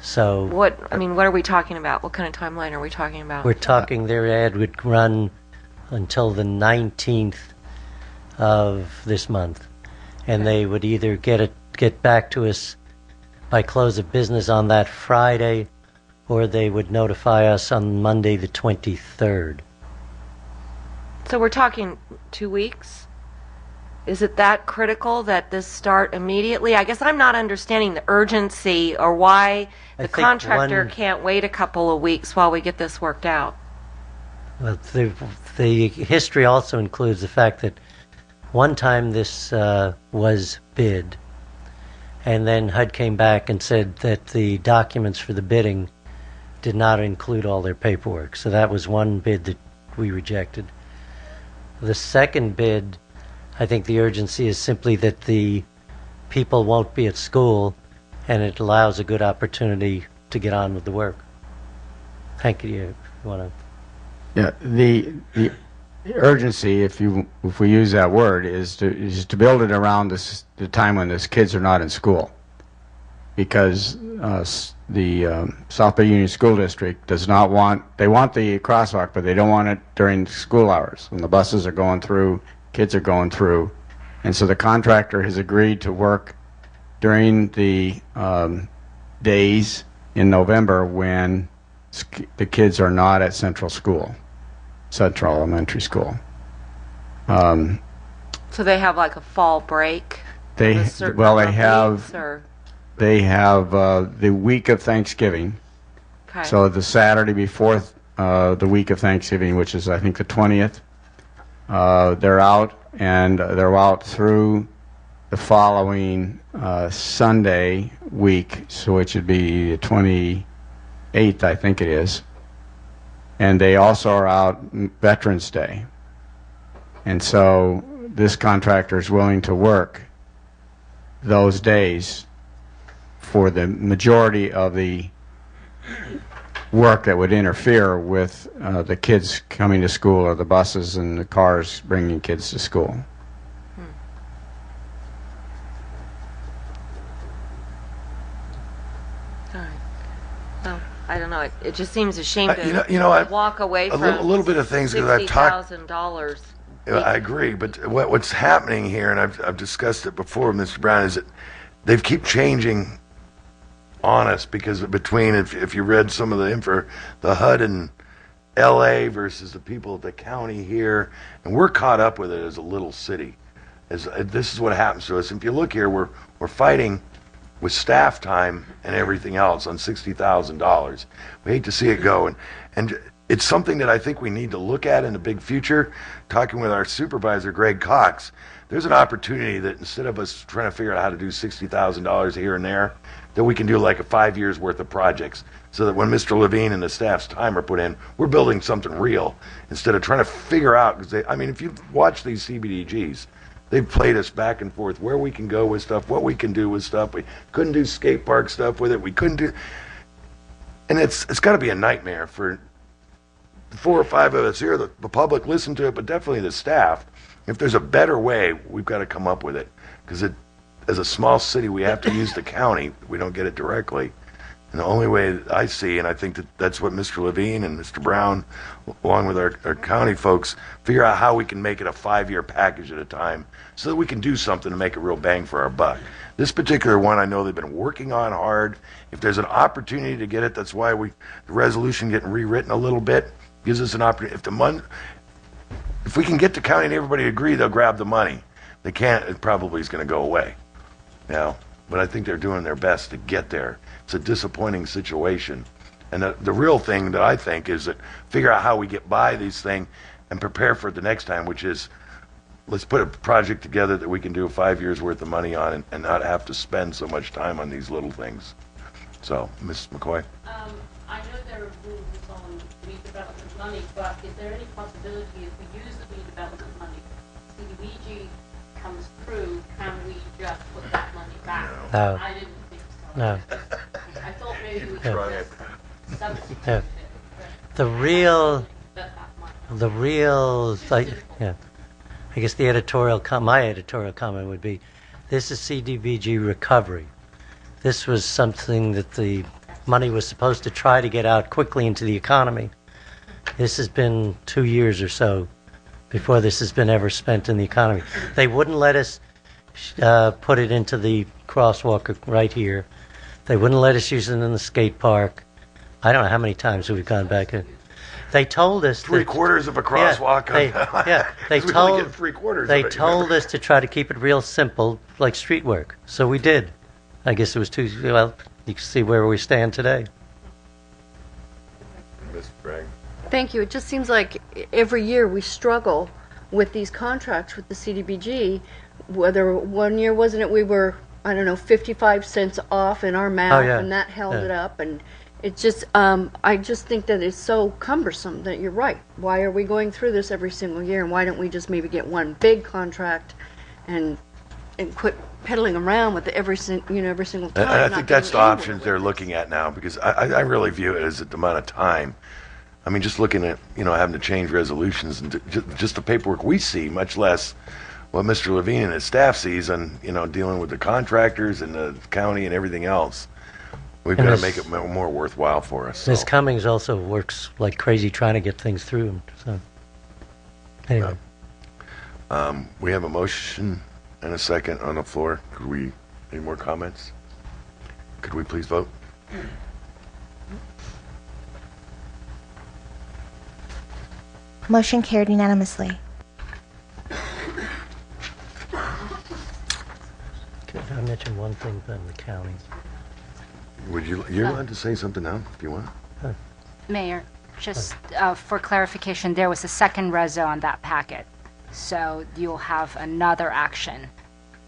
So What are we talking about? What kind of timeline are we talking about? we're talking their ad would run until the 19th of this month, and they would either get back to us by close of business on that Friday, or they would notify us on Monday the 23rd. So we're talking 2 weeks? Is it that critical that this start immediately? I guess I'm not understanding the urgency or why the contractor can't wait a couple of weeks while we get this worked out. Well, the history also includes the fact that one time this was bid, and then HUD came back and said that the documents for the bidding did not include all their paperwork. So that was one bid that we rejected. The second bid, I think the urgency is simply that the people won't be at school, and it allows a good opportunity to get on with the work. Hank, you want to? Yeah, the urgency, if we use that word, is to build it around the time when these kids are not in school, because the South Bay Union School District does not want. They want the crosswalk, but they don't want it during school hours when the buses are going through, kids are going through, and so the contractor has agreed to work during the days in November when the kids are not at Central Elementary School. So they have like a fall break? They have the week of Thanksgiving. Okay. So the Saturday before the week of Thanksgiving, which is I think the 20th, they're out, and they're out through the following Sunday week, so which would be the 28th, I think it is. And they also are out Veterans Day. And so this contractor is willing to work those days for the majority of the work that would interfere with the kids coming to school, or the buses and the cars bringing kids to school. All right. Well, I don't know. It just seems a shame to walk away from a little bit of things because I've talked. $60,000. I agree, but what's happening here, and I've discussed it before, Mr. Brown, is that they keep changing on us because between if you read some of the info, the HUD in L.A. versus the people at the county here, and we're caught up with it as a little city. This is what happens to us. If you look here, we're fighting with staff time and everything else on $60,000. We hate to see it go, and it's something that I think we need to look at in the big future. Talking with our supervisor, Greg Cox, there's an opportunity that instead of us trying to figure out how to do $60,000 here and there, that we can do like a 5 years worth of projects, so that when Mr. Levine and the staff's time are put in, we're building something real instead of trying to figure out. Because if you watch these CBDGs, they've played us back and forth where we can go with stuff, what we can do with stuff. We couldn't do skate park stuff with it. We couldn't do, and it's got to be a nightmare for 4 or 5 of us here. The public listen to it, but definitely the staff. If there's a better way, we've got to come up with it, because as a small city, we have to use the county. We don't get it directly. And the only way that I see, and I think that's what Mr. Levine and Mr. Brown, along with our county folks, figure out how we can make it a 5-year package at a time so that we can do something to make a real bang for our buck. This particular one, I know they've been working on hard. If there's an opportunity to get it, that's why the resolution getting rewritten a little bit gives us an opportunity. If we can get the county and everybody to agree, they'll grab the money. They can't, it probably is going to go away. But I think they're doing their best to get there. It's a disappointing situation. And the real thing that I think is that figure out how we get by these things and prepare for it the next time, which is let's put a project together that we can do 5 years worth of money on and not have to spend so much time on these little things. So, Ms. McCoy? I know there are rules on redevelopment money, but is there any possibility if we use the redevelopment money, CDBG comes through, can we just put that money back? No. I didn't think so. No. I thought maybe we could just substitute Yeah. it. I guess my editorial comment would be, this is CDBG recovery. This was something that the money was supposed to try to get out quickly into the economy. This has been 2 years or so before this has been ever spent in the economy. They wouldn't let us put it into the crosswalk right here. They wouldn't let us use it in the skate park. I don't know how many times we've gone back. They told us Three-quarters of a crosswalk. They we told only get three-quarters they of it, told us to try to keep it real simple, like street work. So we did. I guess it was too well. You can see where we stand today. Ms. Bragg. Thank you. It just seems like every year we struggle with these contracts with the CDBG. Whether one year, wasn't it, we were, I don't know, 55 cents off in our math, yeah. and that held Yeah. it up. And it's just, I just think that it's so cumbersome that you're right. Why are we going through this every single year? And why don't we just maybe get one big contract and quit peddling around with every single time? And I not think that's the getting options anywhere they're with it. looking at now, because I really view it as the amount of time. I mean, just looking at, having to change resolutions and just the paperwork we see, much less what Mr. Levine and his staff sees on, dealing with the contractors and the county and everything else. We've got to Miss- make it more worthwhile for us. Ms. So. Cummings also works like crazy trying to get things through. So anyway, We have a motion and a second on the floor. Any more comments? Could we please vote? Motion carried unanimously. can I mention one thing about the county? You're allowed to say something now if you want. Mayor, just for clarification, there was a second reso on that packet, so you'll have another action.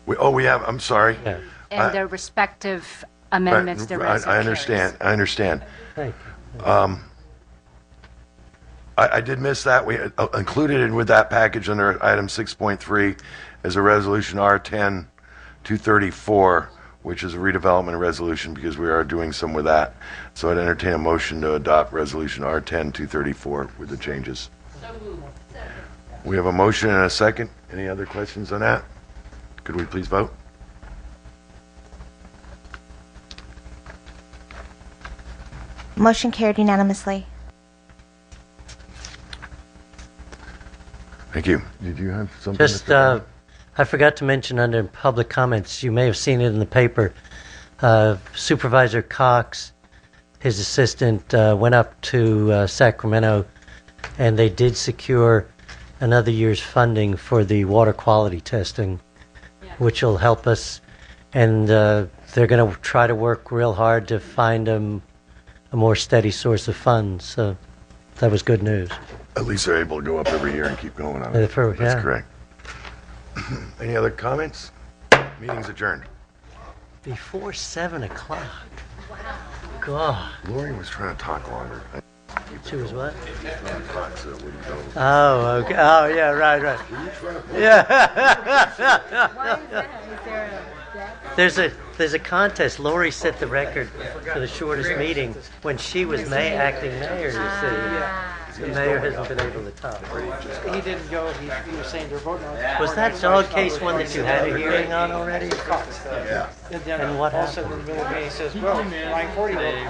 We have, I'm sorry. Yeah. And the respective amendments, the reso I understand. I understand. Thank you. I did miss that. We included it with that package under item 6.3 as a resolution R10-234, which is a redevelopment resolution because we are doing some with that. So I'd entertain a motion to adopt resolution R10-234 with the changes. We have a motion and a second. Any other questions on that? Could we please vote? Motion carried unanimously. Thank you. Did you have something? Just, Mr. Brown? I forgot to mention under public comments, you may have seen it in the paper, Supervisor Cox, his assistant, went up to Sacramento, and they did secure another year's funding for the water quality testing, which will help us. And they're going to try to work real hard to find a more steady source of funds. So that was good news. At least they're able to go up every year and keep going on it. Yeah. That's correct. Any other comments? Meeting's adjourned. Before 7 o'clock. God. Lori was trying to talk longer. She was what? Talk, so it wouldn't go. Oh, okay. Oh, yeah, right. Yeah. There's a contest. Lori set the record for the shortest meeting when she was acting mayor, you see. The mayor hasn't been able to top. He didn't go, he was saying they're voting on it. Was that dog case one that you had a hearing on already? And then And what all of a sudden in the middle of the meeting, he says, well, line 40 voted